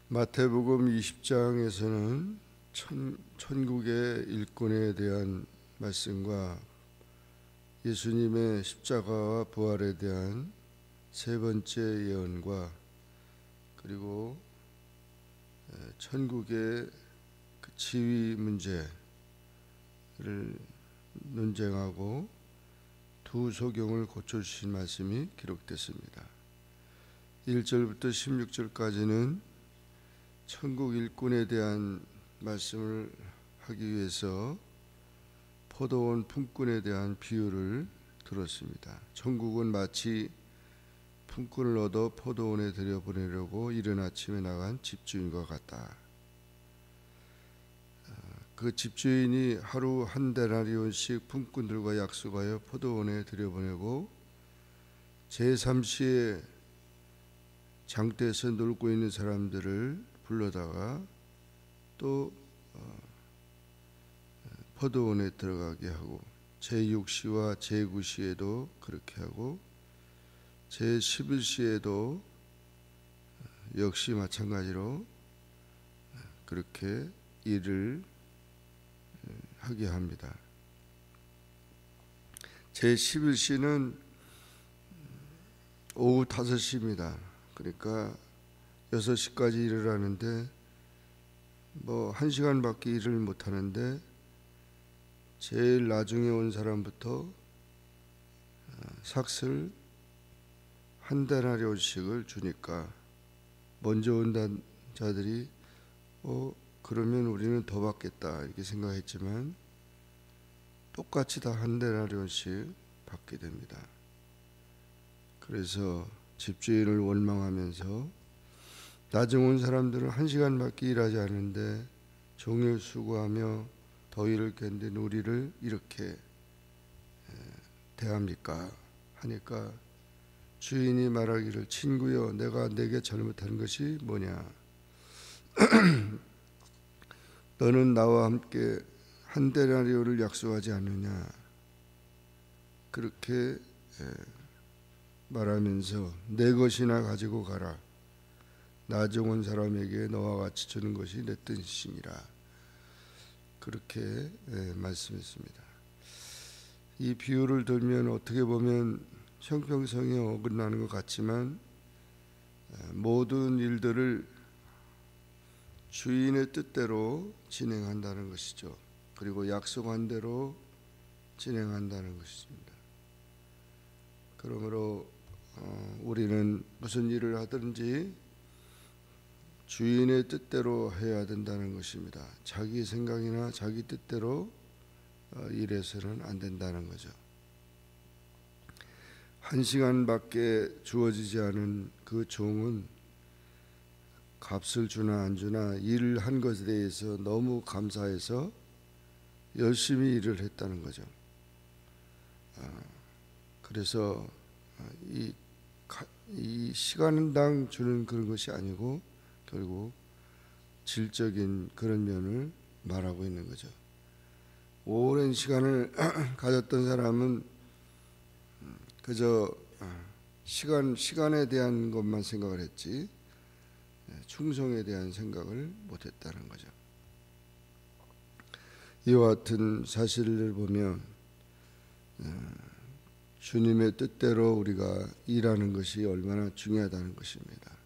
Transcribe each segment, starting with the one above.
마태복음 20장에서는 천국의 일꾼에 대한 말씀과 예수님의 십자가와 부활에 대한 세 번째 예언과 그리고 천국의 그 지위 문제를 논쟁하고 두 소경을 고쳐주신 말씀이 기록됐습니다. 1절부터 16절까지는 천국 일꾼에 대한 말씀을 하기 위해서 포도원 품꾼에 대한 비유를 들었습니다. 천국은 마치 품꾼을 얻어 포도원에 들여보내려고 이른 아침에 나간 집주인과 같다. 그 집주인이 하루 한 데나리온씩 품꾼들과 약속하여 포도원에 들여보내고 제3시에 장대에서 놀고 있는 사람들을 불러다가 또 포도원에 들어가게 하고 제6시와 제9시에도 그렇게 하고 제11시에도 역시 마찬가지로 그렇게 일을 하게 합니다. 제11시는 오후 5시입니다. 그러니까 6시까지 일을 하는데 1시간밖에 일을 못 하는데 제일 나중에 온 사람부터 삭슬 한 데나리온씩을 주니까 먼저 온 자들이 그러면 우리는 더 받겠다 이렇게 생각했지만 똑같이 다 한 데나리온씩 받게 됩니다. 그래서 집주인을 원망하면서 나중 온 사람들은 1시간밖에 일하지 않는데 종일 수고하며 더위를 견딘 우리를 이렇게 대합니까? 하니까 주인이 말하기를 친구여 내가 네게 잘못한 것이 뭐냐? 너는 나와 함께 한 데나리온을 약속하지 않느냐? 그렇게 말하면서 내 것이나 가지고 가라. 나중 온 사람에게 너와 같이 주는 것이 내 뜻이니라. 그렇게 말씀했습니다. 이 비유를 들면 어떻게 보면 형평성에 어긋나는 것 같지만 모든 일들을 주인의 뜻대로 진행한다는 것이죠. 그리고 약속한 대로 진행한다는 것입니다. 그러므로 우리는 무슨 일을 하든지 주인의 뜻대로 해야 된다는 것입니다. 자기 생각이나 자기 뜻대로 일해서는 안 된다는 거죠. 1시간밖에 주어지지 않은 그 종은 값을 주나 안 주나 일을 한 것에 대해서 너무 감사해서 열심히 일을 했다는 거죠. 그래서 이 시간당 주는 그런 것이 아니고 결국 질적인 그런 면을 말하고 있는 거죠. 오랜 시간을 가졌던 사람은 그저 시간에 대한 것만 생각을 했지 충성에 대한 생각을 못했다는 거죠. 이와 같은 사실을 보면 주님의 뜻대로 우리가 일하는 것이 얼마나 중요하다는 것입니다.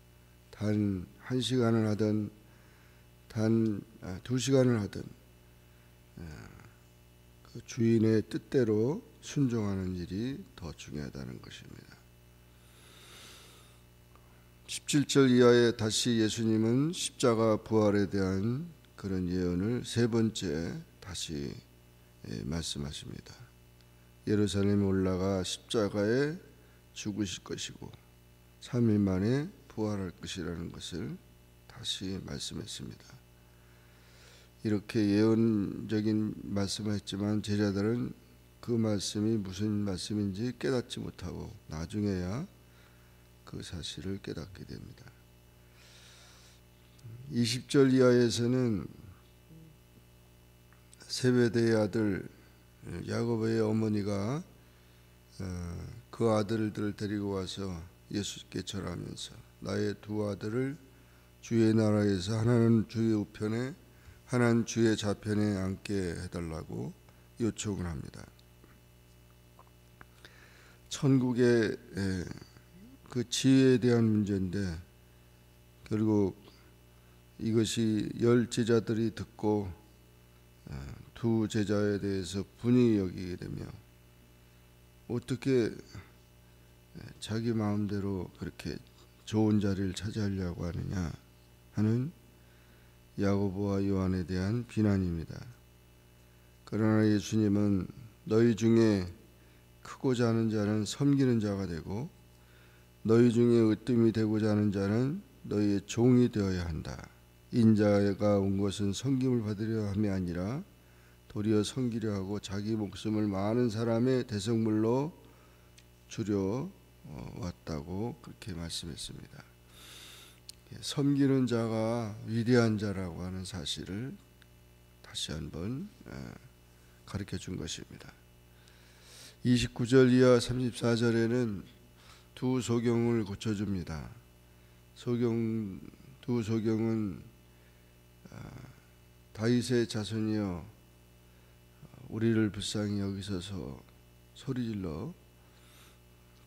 단 1시간을 하든 단 2시간을 하든 그 주인의 뜻대로 순종하는 일이 더 중요하다는 것입니다. 17절 이하에 다시 예수님은 십자가 부활에 대한 그런 예언을 세 번째 다시 말씀하십니다. 예루살렘에 올라가 십자가에 죽으실 것이고 3일 만에 부활할 것이라는 것을 다시 말씀했습니다. 이렇게 예언적인 말씀을 했지만 제자들은 그 말씀이 무슨 말씀인지 깨닫지 못하고 나중에야 그 사실을 깨닫게 됩니다. 20절 이하에서는 세베대의 아들 야고보의 어머니가 그 아들들을 데리고 와서 예수께 절하면서 나의 두 아들을 주의 나라에서 하나는 주의 우편에 하나는 주의 좌편에 앉게 해달라고 요청을 합니다. 천국의 그 지혜에 대한 문제인데 결국 이것이 10 제자들이 듣고 2 제자에 대해서 분이 여기게 되며 어떻게 자기 마음대로 그렇게 좋은 자리를 차지하려고 하느냐 하는 야고보와 요한에 대한 비난입니다. 그러나 예수님은 너희 중에 크고자 하는 자는 섬기는 자가 되고 너희 중에 으뜸이 되고자 하는 자는 너희의 종이 되어야 한다. 인자가 온 것은 섬김을 받으려 함이 아니라 도리어 섬기려 하고 자기 목숨을 많은 사람의 대성물로 주려 왔다고 그렇게 말씀했습니다. 섬기는 자가 위대한 자라고 하는 사실을 다시 한번 가르쳐 준 것입니다. 29절 이하 34절에는 두 소경을 고쳐줍니다. 두 소경은 다윗의 자손이여 우리를 불쌍히 여기소서 소리질러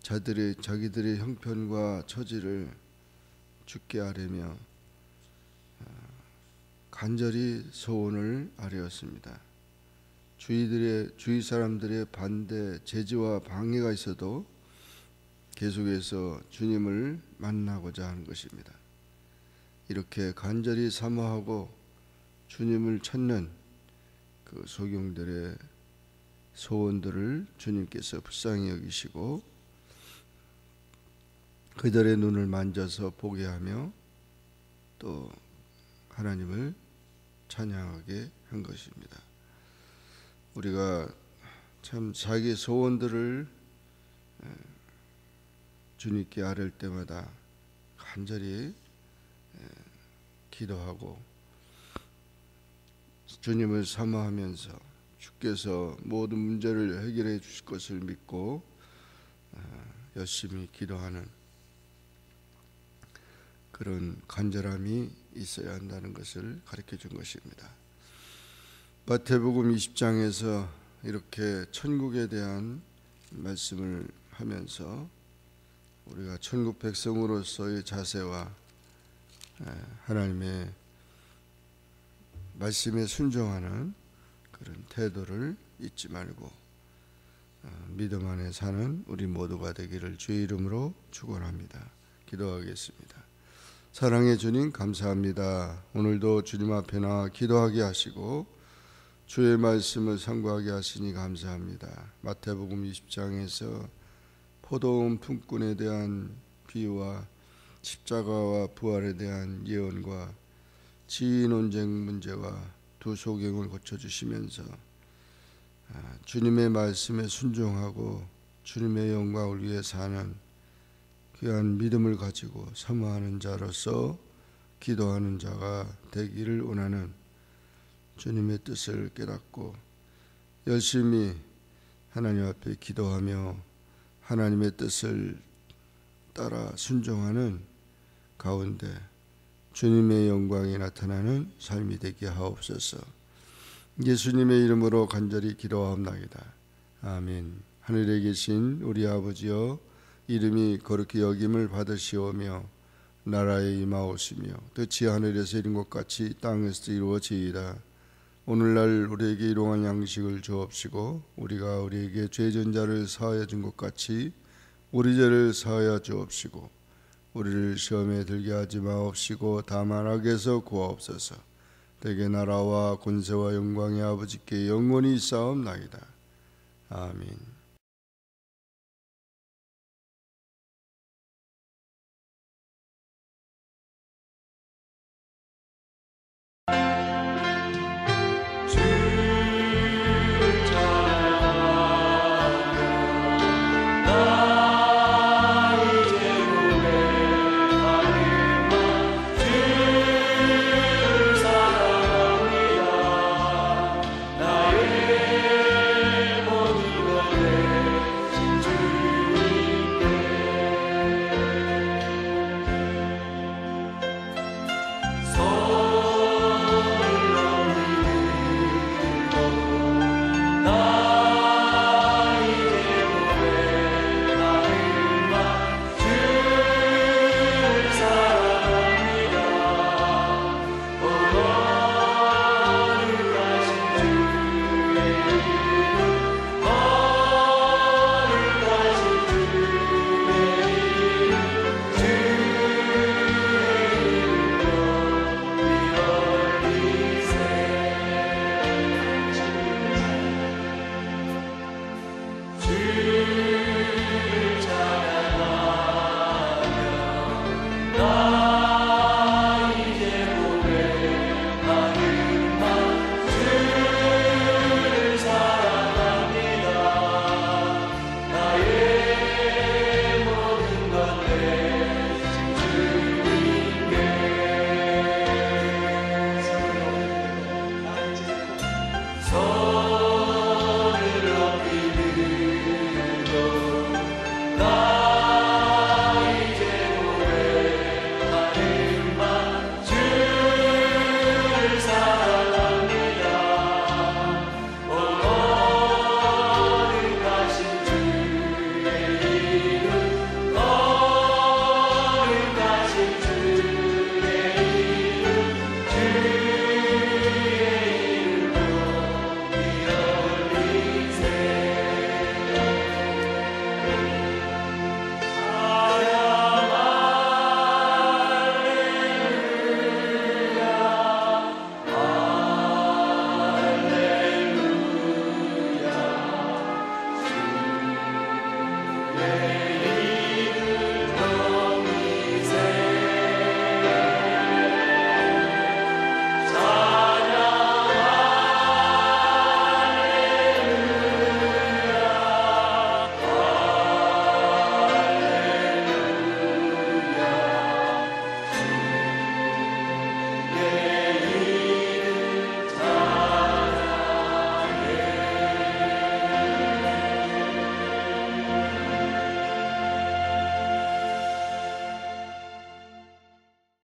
자기들의 형편과 처지를 주께 아뢰며 간절히 소원을 아뢰었습니다. 주위 사람들의 반대, 제지와 방해가 있어도 계속해서 주님을 만나고자 하는 것입니다. 이렇게 간절히 사모하고 주님을 찾는 그 소경들의 소원들을 주님께서 불쌍히 여기시고 그들의 눈을 만져서 보게 하며 또 하나님을 찬양하게 한 것입니다. 우리가 참 자기 소원들을 주님께 아뢰을 때마다 간절히 기도하고 주님을 사모하면서 주께서 모든 문제를 해결해 주실 것을 믿고 열심히 기도하는 그런 간절함이 있어야 한다는 것을 가르쳐 준 것입니다. 마태복음 20장에서 이렇게 천국에 대한 말씀을 하면서 우리가 천국 백성으로서의 자세와 하나님의 말씀에 순종하는 그런 태도를 잊지 말고 믿음 안에 사는 우리 모두가 되기를 주의 이름으로 축원합니다. 기도하겠습니다. 사랑의 주님 감사합니다. 오늘도 주님 앞에 나와 기도하게 하시고 주의 말씀을 상고하게 하시니 감사합니다. 마태복음 20장에서 포도원 품꾼에 대한 비유와 십자가와 부활에 대한 예언과 지위 논쟁 문제와 두 소경을 고쳐주시면서 주님의 말씀에 순종하고 주님의 영광을 위해 사는 귀한 믿음을 가지고 사모하는 자로서 기도하는 자가 되기를 원하는 주님의 뜻을 깨닫고 열심히 하나님 앞에 기도하며 하나님의 뜻을 따라 순종하는 가운데 주님의 영광이 나타나는 삶이 되게 하옵소서. 예수님의 이름으로 간절히 기도하옵나이다. 아멘. 하늘에 계신 우리 아버지여 이름이 거룩히 여김을 받으시오며 나라에 임하옵시며 뜻이 하늘에서 이룬 것 같이 땅에서 이루어지이다. 오늘날 우리에게 일용할 양식을 주옵시고 우리가 우리에게 죄진 자를 사하여 준 것 같이 우리 죄를 사하여 주옵시고 우리를 시험에 들게 하지 마옵시고 다만 악에서 구하옵소서. 대개 나라와 권세와 영광의 아버지께 영원히 있사옵나이다. 아멘. 내